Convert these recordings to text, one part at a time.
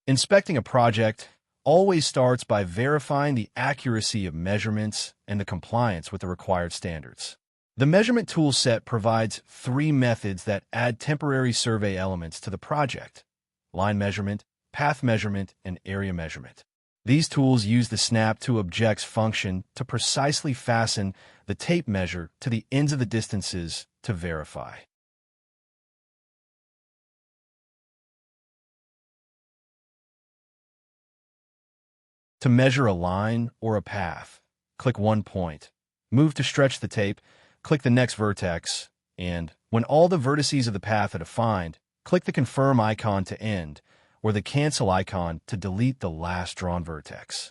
Inspecting a project always starts by verifying the accuracy of measurements and the compliance with the required standards. The measurement tool set provides 3 methods that add temporary survey elements to the project: line measurement, path measurement, and area measurement. These tools use the snap to objects function to precisely fasten the tape measure to the ends of the distances to verify. To measure a line or a path, click one point. Move to stretch the tape, click the next vertex, and when all the vertices of the path are defined, click the confirm icon to end, or the cancel icon to delete the last drawn vertex.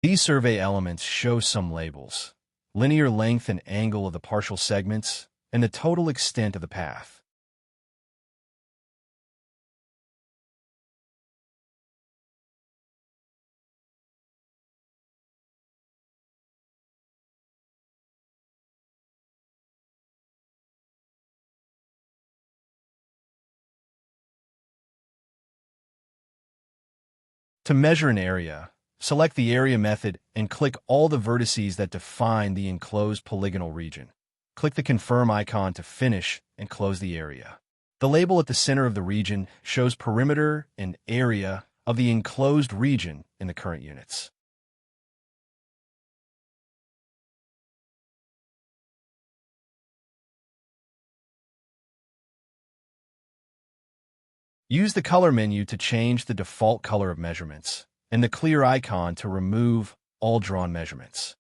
These survey elements show some labels: linear length and angle of the partial segments, and the total extent of the path. To measure an area, select the area method and click all the vertices that define the enclosed polygonal region. Click the confirm icon to finish and close the area. The label at the center of the region shows perimeter and area of the enclosed region in the current units. Use the color menu to change the default color of measurements, and the clear icon to remove all drawn measurements.